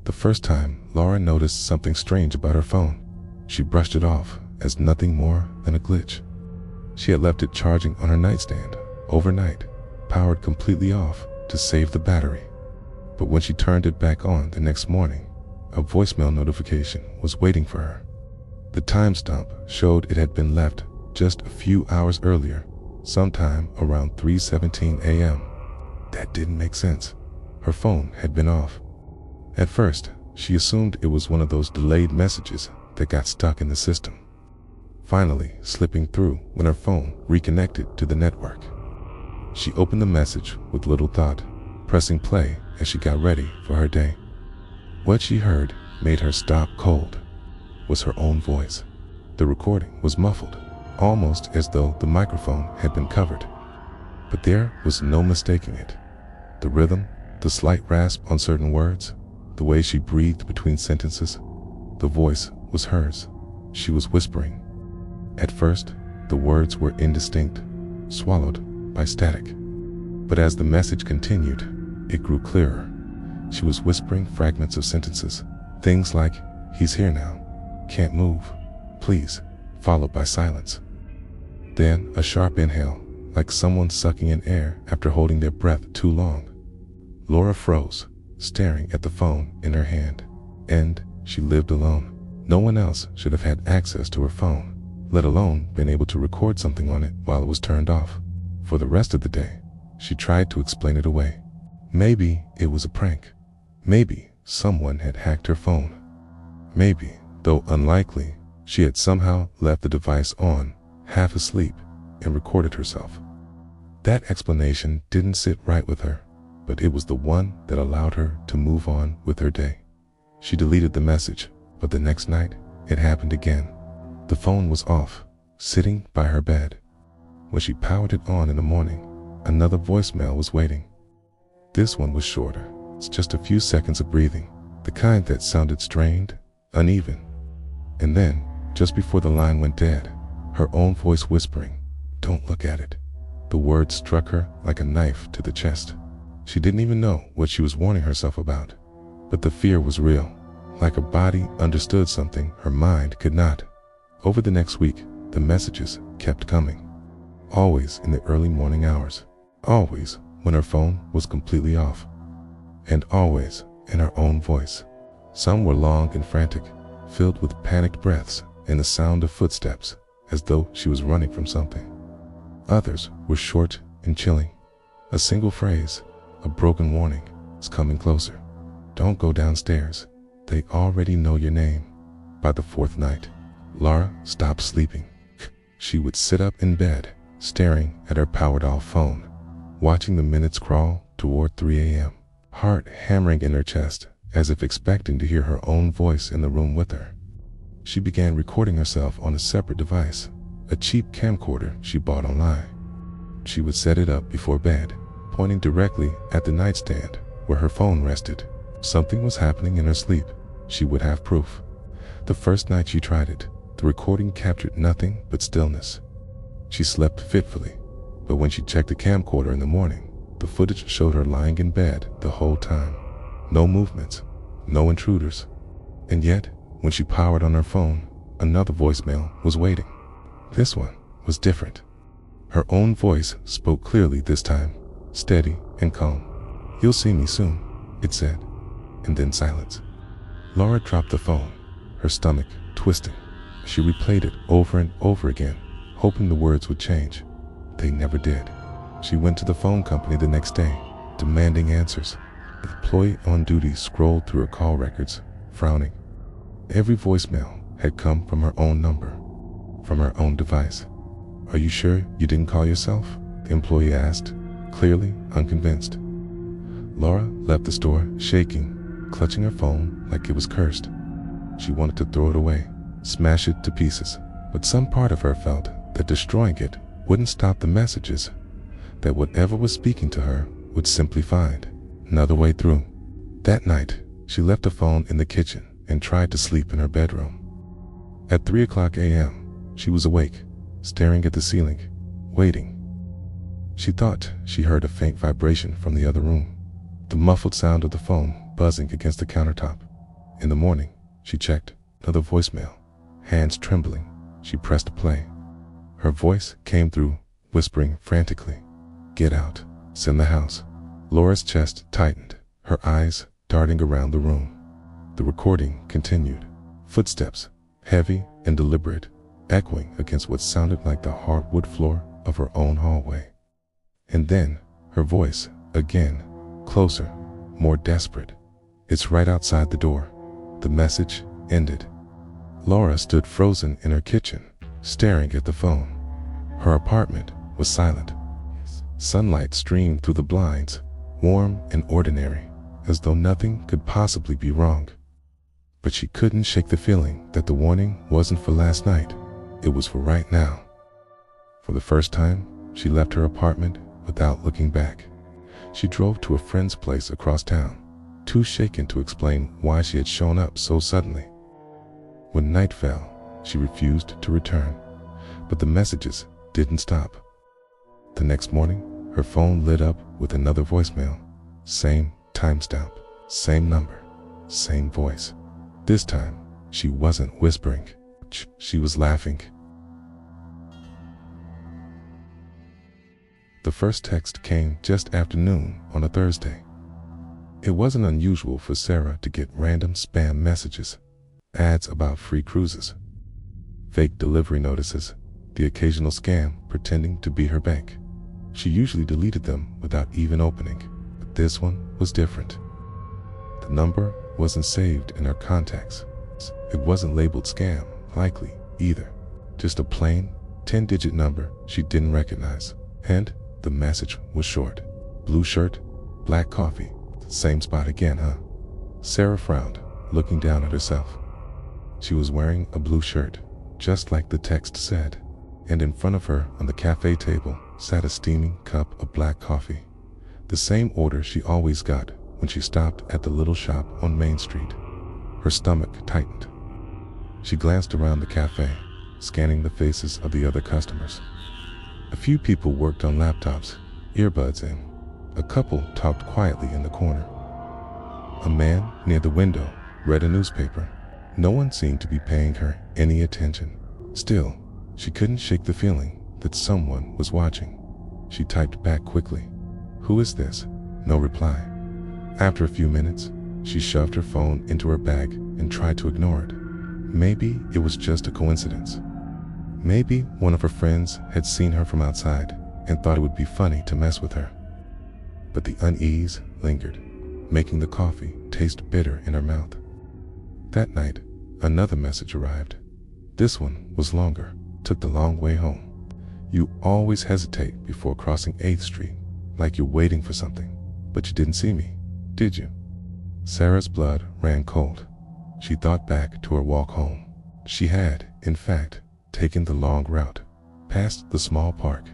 The first time, Laura noticed something strange about her phone. She brushed it off as nothing more than a glitch. She had left it charging on her nightstand overnight, powered completely off to save the battery. But when she turned it back on the next morning, a voicemail notification was waiting for her. The timestamp showed it had been left just a few hours earlier, sometime around 3:17 a.m. That didn't make sense. Her phone had been off. At first, she assumed it was one of those delayed messages that got stuck in the system, finally slipping through when her phone reconnected to the network. She opened the message with little thought, pressing play as she got ready for her day. What she heard made her stop cold. Was her own voice. The recording was muffled, almost as though the microphone had been covered. But there was no mistaking it. The rhythm, the slight rasp on certain words, the way she breathed between sentences, the voice was hers. She was whispering. At first, the words were indistinct, swallowed by static. But as the message continued, it grew clearer. She was whispering fragments of sentences, things like, "He's here now, can't move, please," followed by silence. Then a sharp inhale, like someone sucking in air after holding their breath too long. Laura froze, staring at the phone in her hand. And she lived alone. No one else should have had access to her phone, let alone been able to record something on it while it was turned off. For the rest of the day, she tried to explain it away. Maybe it was a prank. Maybe someone had hacked her phone. Maybe, though unlikely, she had somehow left the device on, half asleep, and recorded herself. That explanation didn't sit right with her, but it was the one that allowed her to move on with her day. She deleted the message, but the next night, it happened again. The phone was off, sitting by her bed. When she powered it on in the morning, another voicemail was waiting. This one was shorter. It's just a few seconds of breathing, the kind that sounded strained, uneven. And then, just before the line went dead, her own voice whispering, "Don't look at it." The words struck her like a knife to the chest. She didn't even know what she was warning herself about, but the fear was real, like her body understood something her mind could not. Over the next week, the messages kept coming. Always in the early morning hours. Always when her phone was completely off. And always in her own voice. Some were long and frantic, filled with panicked breaths and the sound of footsteps, as though she was running from something. Others were short and chilling. A single phrase, a broken warning, is coming closer. Don't go downstairs. They already know your name. By the fourth night, Laura stopped sleeping. She would sit up in bed, staring at her powered-off phone, watching the minutes crawl toward 3 a.m., heart hammering in her chest, as if expecting to hear her own voice in the room with her. She began recording herself on a separate device, a cheap camcorder she bought online. She would set it up before bed, pointing directly at the nightstand where her phone rested. Something was happening in her sleep. She would have proof. The first night she tried it, the recording captured nothing but stillness. She slept fitfully, but when she checked the camcorder in the morning, the footage showed her lying in bed the whole time. No movements, no intruders. And yet, when she powered on her phone, another voicemail was waiting. This one was different. Her own voice spoke clearly this time, steady and calm. "You'll see me soon," it said, and then silence. Laura dropped the phone, her stomach twisting. She replayed it over and over again, hoping the words would change. They never did. She went to the phone company the next day, demanding answers. The employee on duty scrolled through her call records, frowning. Every voicemail had come from her own number, from her own device. "Are you sure you didn't call yourself?" the employee asked, clearly unconvinced. Laura left the store shaking, clutching her phone like it was cursed. She wanted to throw it away, smash it to pieces, but some part of her felt that destroying it wouldn't stop the messages, that whatever was speaking to her would simply find another way through. That night, she left the phone in the kitchen and tried to sleep in her bedroom. At 3 a.m., she was awake, staring at the ceiling, waiting. She thought she heard a faint vibration from the other room, the muffled sound of the phone buzzing against the countertop. In the morning, she checked another voicemail. Hands trembling, she pressed play. Her voice came through, whispering frantically, "Get out, it's in the house." Laura's chest tightened, her eyes darting around the room. The recording continued. Footsteps, heavy and deliberate, echoing against what sounded like the hardwood floor of her own hallway. And then, her voice, again, closer, more desperate. "It's right outside the door." The message ended. Laura stood frozen in her kitchen, staring at the phone. Her apartment was silent. Sunlight streamed through the blinds, warm and ordinary, as though nothing could possibly be wrong. But she couldn't shake the feeling that the warning wasn't for last night, it was for right now. For the first time, she left her apartment without looking back. She drove to a friend's place across town, too shaken to explain why she had shown up so suddenly. When night fell, she refused to return, but the messages didn't stop. The next morning, her phone lit up with another voicemail. Same timestamp, same number, same voice. This time, she wasn't whispering. She was laughing. The first text came just after noon on a Thursday. It wasn't unusual for Sarah to get random spam messages, ads about free cruises, fake delivery notices, the occasional scam pretending to be her bank. She usually deleted them without even opening, but this one was different. The number wasn't saved in her contacts. It wasn't labeled scam, likely, either. Just a plain 10-digit number she didn't recognize. And the message was short. Blue shirt, black coffee. Same spot again, huh? Sarah frowned, looking down at herself. She was wearing a blue shirt, just like the text said, and in front of her on the cafe table sat a steaming cup of black coffee, the same order she always got when she stopped at the little shop on Main Street. Her stomach tightened. She glanced around the cafe, scanning the faces of the other customers. A few people worked on laptops, earbuds in. A couple talked quietly in the corner. A man near the window read a newspaper. No one seemed to be paying her any attention. Still, she couldn't shake the feeling that someone was watching. She typed back quickly, "Who is this?" No reply. After a few minutes, she shoved her phone into her bag and tried to ignore it. Maybe it was just a coincidence. Maybe one of her friends had seen her from outside and thought it would be funny to mess with her. But the unease lingered, making the coffee taste bitter in her mouth. That night, another message arrived. This one was longer, took the long way home. "You always hesitate before crossing 8th Street, like you're waiting for something, but you didn't see me, did you?" Sarah's blood ran cold. She thought back to her walk home. She had, in fact, taken the long route, past the small park,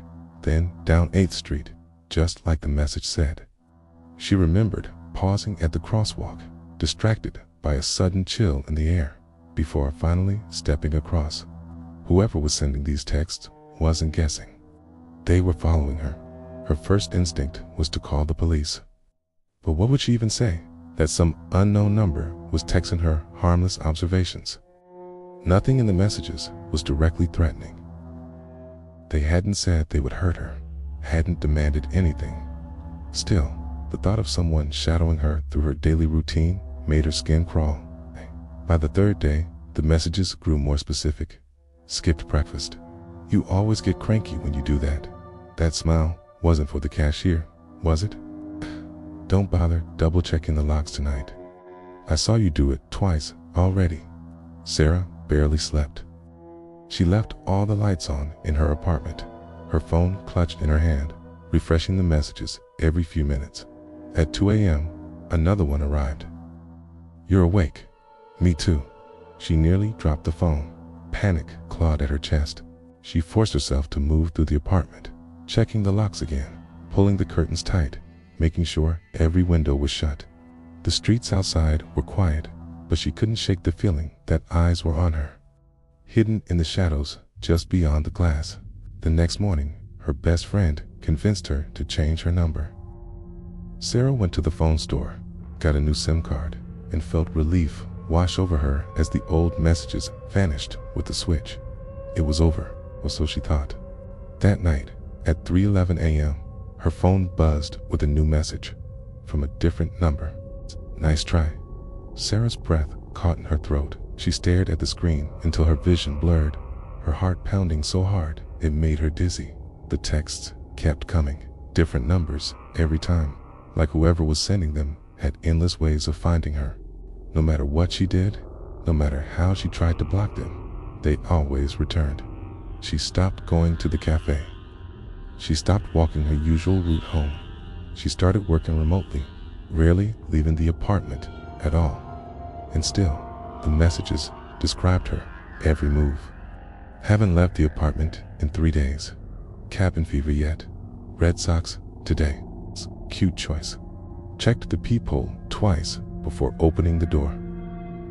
then down 8th Street, just like the message said. She remembered pausing at the crosswalk, distracted by a sudden chill in the air, before finally stepping across. Whoever was sending these texts wasn't guessing. They were following her. Her first instinct was to call the police. But what would she even say? That some unknown number was texting her harmless observations. Nothing in the messages was directly threatening. They hadn't said they would hurt her, hadn't demanded anything. Still, the thought of someone shadowing her through her daily routine made her skin crawl. By the third day, the messages grew more specific. "Skipped breakfast. You always get cranky when you do that. That smile wasn't for the cashier, was it? Don't bother double-checking the locks tonight. I saw you do it twice already." Sarah barely slept. She left all the lights on in her apartment, her phone clutched in her hand, refreshing the messages every few minutes. At 2 a.m., another one arrived. "You're awake." "Me too." She nearly dropped the phone. Panic clawed at her chest. She forced herself to move through the apartment, checking the locks again, pulling the curtains tight, making sure every window was shut. The streets outside were quiet, but she couldn't shake the feeling that eyes were on her, hidden in the shadows just beyond the glass. The next morning, her best friend convinced her to change her number. Sarah went to the phone store, got a new SIM card, and felt relief wash over her as the old messages vanished with the switch. It was over, or so she thought. That night, at 3:11 a.m., her phone buzzed with a new message from a different number. Nice try. Sarah's breath caught in her throat. She stared at the screen until her vision blurred, her heart pounding so hard it made her dizzy. The texts kept coming, different numbers every time, like whoever was sending them had endless ways of finding her. No matter what she did, no matter how she tried to block them, they always returned. She stopped going to the cafe. She stopped walking her usual route home. She started working remotely, rarely leaving the apartment at all. And still, the messages described her every move. Haven't left the apartment in 3 days. Cabin fever yet. Red Sox today. Cute choice. Checked the peephole twice before opening the door.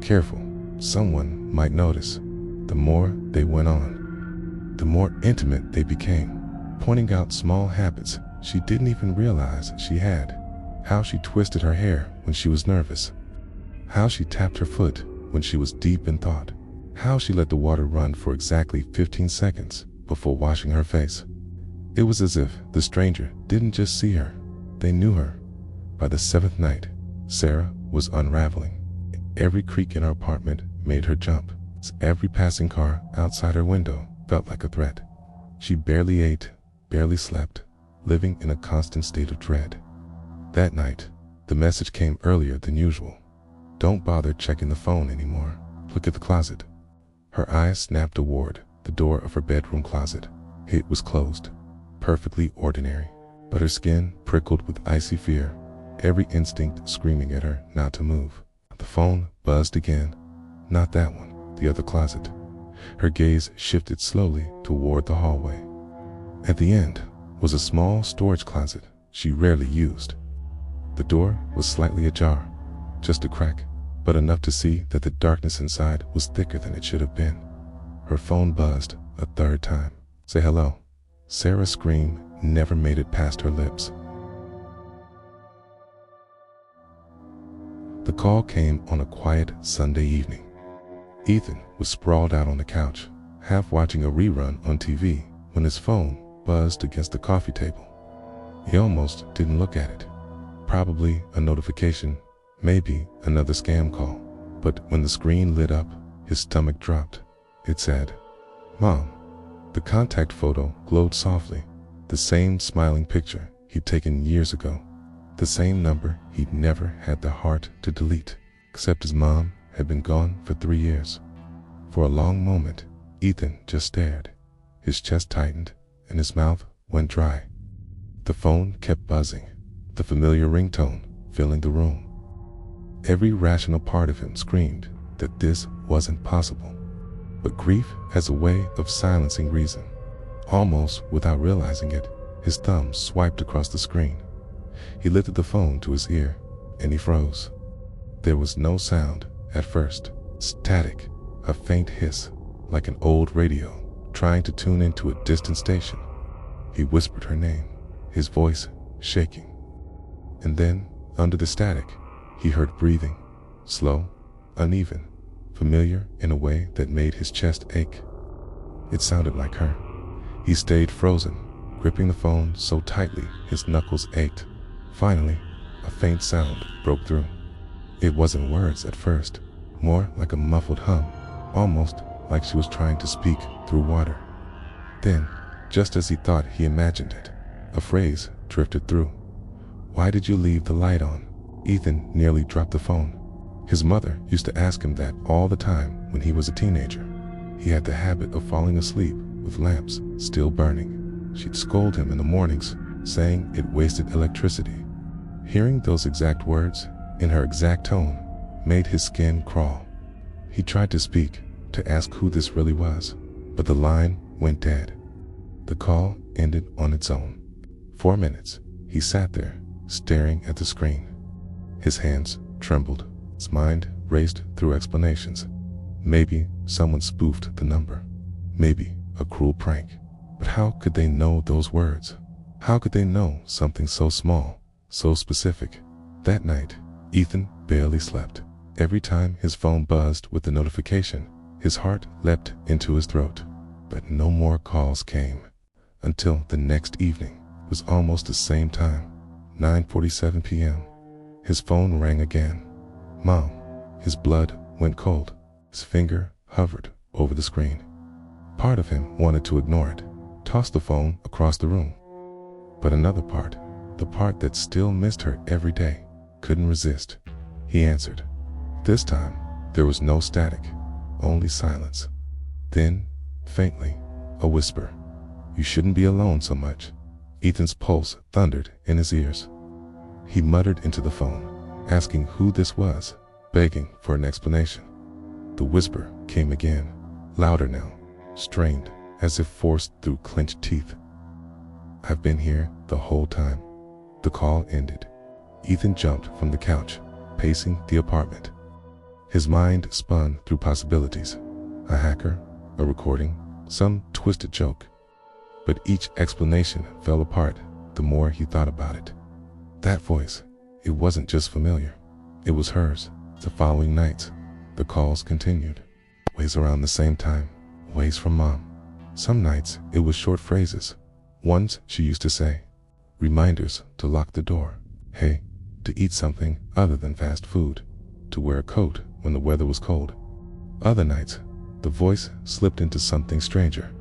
Careful, someone might notice. The more they went on, the more intimate they became, pointing out small habits she didn't even realize she had. How she twisted her hair when she was nervous. How she tapped her foot when she was deep in thought. How she let the water run for exactly 15 seconds before washing her face. It was as if the stranger didn't just see her, they knew her. By the 7th night, Sarah was unraveling. Every creak in her apartment made her jump. Every passing car outside her window felt like a threat. She barely ate, barely slept, living in a constant state of dread. That night, the message came earlier than usual. Don't bother checking the phone anymore. Look at the closet. Her eyes snapped toward the door of her bedroom closet. It was closed, perfectly ordinary, but her skin prickled with icy fear, every instinct screaming at her not to move. The phone buzzed again. Not that one, the other closet. Her gaze shifted slowly toward the hallway. At the end was a small storage closet she rarely used. The door was slightly ajar, just a crack, but enough to see that the darkness inside was thicker than it should have been. Her phone buzzed a third time. Say hello. Sarah's scream never made it past her lips. The call came on a quiet Sunday evening. Ethan was sprawled out on the couch, half watching a rerun on TV, when his phone buzzed against the coffee table. He almost didn't look at it. Probably a notification, maybe another scam call. But when the screen lit up, his stomach dropped. It said, "Mom." The contact photo glowed softly, the same smiling picture he'd taken years ago, the same number he'd never had the heart to delete, except his mom had been gone for 3 years. For a long moment, Ethan just stared. His chest tightened and his mouth went dry. The phone kept buzzing, the familiar ringtone filling the room. Every rational part of him screamed that this wasn't possible. But grief has a way of silencing reason. Almost without realizing it, his thumb swiped across the screen. He lifted the phone to his ear, and he froze. There was no sound at first. Static, a faint hiss, like an old radio trying to tune into a distant station. He whispered her name, his voice shaking. And then, under the static, he heard breathing, slow, uneven, familiar in a way that made his chest ache. It sounded like her. He stayed frozen, gripping the phone so tightly his knuckles ached. Finally, a faint sound broke through. It wasn't words at first, more like a muffled hum, almost like she was trying to speak through water. Then, just as he thought he imagined it, a phrase drifted through. "Why did you leave the light on?" Ethan nearly dropped the phone. His mother used to ask him that all the time when he was a teenager. He had the habit of falling asleep with lamps still burning. She'd scold him in the mornings, saying it wasted electricity. Hearing those exact words, in her exact tone, made his skin crawl. He tried to speak, to ask who this really was, but the line went dead. The call ended on its own. 4 minutes, he sat there, staring at the screen. His hands trembled. His mind raced through explanations. Maybe someone spoofed the number. Maybe a cruel prank. But how could they know those words? How could they know something so small, so specific? That night, Ethan barely slept. Every time his phone buzzed with the notification, his heart leapt into his throat. But no more calls came until the next evening. It was almost the same time, 9:47 p.m. His phone rang again. Mom. His blood went cold. His finger hovered over the screen. Part of him wanted to ignore it, toss the phone across the room. But another part, the part that still missed her every day, couldn't resist. He answered. This time, there was no static, only silence. Then, faintly, a whisper. You shouldn't be alone so much. Ethan's pulse thundered in his ears. He muttered into the phone, asking who this was, begging for an explanation. The whisper came again, louder now, strained, as if forced through clenched teeth. I've been here the whole time. The call ended. Ethan jumped from the couch, pacing the apartment. His mind spun through possibilities. A hacker, a recording, some twisted joke. But each explanation fell apart the more he thought about it. That voice, it wasn't just familiar. It was hers. The following nights, the calls continued. Ways around the same time, ways from Mom. Some nights, it was short phrases. Ones she used to say. Reminders to lock the door. Hey, to eat something other than fast food. To wear a coat when the weather was cold. Other nights, the voice slipped into something stranger.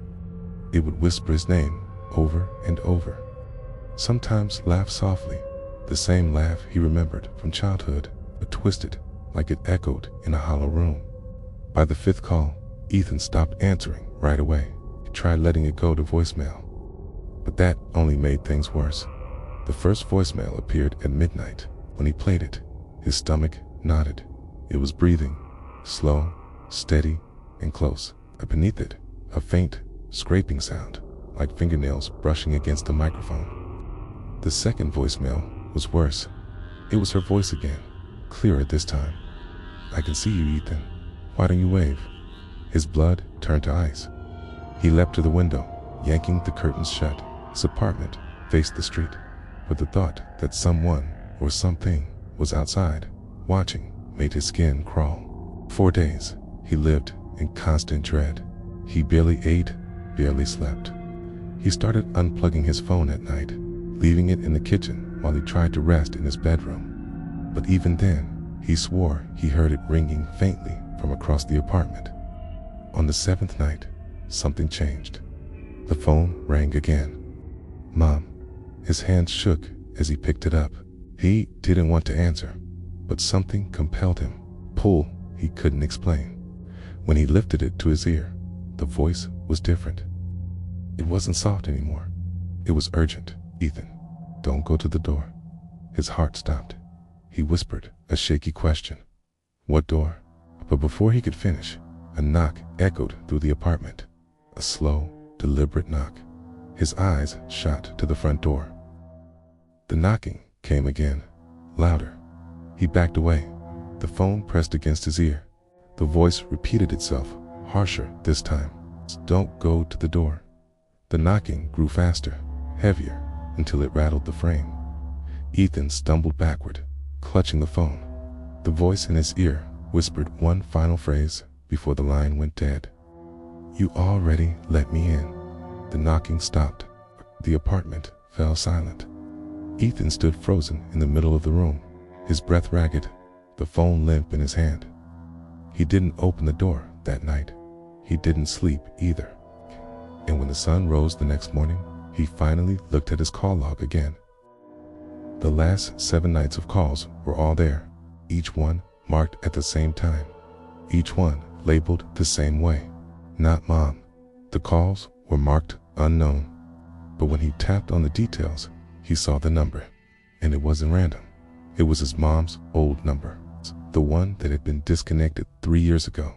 It would whisper his name over and over. Sometimes laugh softly, the same laugh he remembered from childhood, but twisted like it echoed in a hollow room. By the fifth call, Ethan stopped answering right away. He tried letting it go to voicemail, but that only made things worse. The first voicemail appeared at midnight. When he played it, his stomach knotted. It was breathing, slow, steady, and close. Beneath it, a faint, scraping sound, like fingernails brushing against the microphone. The second voicemail was worse. It was her voice again, clearer this time. I can see you, Ethan. Why don't you wave? His blood turned to ice. He leapt to the window, yanking the curtains shut. His apartment faced the street, but the thought that someone or something was outside, watching, made his skin crawl. 4 days, he lived in constant dread. He barely ate, barely slept. He started unplugging his phone at night, leaving it in the kitchen while he tried to rest in his bedroom. But even then, he swore he heard it ringing faintly from across the apartment. On the 7th night, something changed. The phone rang again. Mom. His hands shook as he picked it up. He didn't want to answer, but something compelled him. Pull he couldn't explain. When he lifted it to his ear, the voice was different. It wasn't soft anymore. It was urgent. Ethan, don't go to the door. His heart stopped. He whispered a shaky question. What door? But before he could finish, a knock echoed through the apartment. A slow, deliberate knock. His eyes shot to the front door. The knocking came again, louder. He backed away. The phone pressed against his ear. The voice repeated itself, harsher this time. Don't go to the door. The knocking grew faster, heavier, until it rattled the frame. Ethan stumbled backward, clutching the phone. The voice in his ear whispered one final phrase before the line went dead. You already let me in. The knocking stopped. The apartment fell silent. Ethan stood frozen in the middle of the room, his breath ragged, the phone limp in his hand. He didn't open the door that night. He didn't sleep either. And when the sun rose the next morning, he finally looked at his call log again. The last 7 nights of calls were all there, each one marked at the same time, each one labeled the same way. Not Mom. The calls were marked unknown. But when he tapped on the details, he saw the number, and it wasn't random. It was his mom's old number, the one that had been disconnected 3 years ago.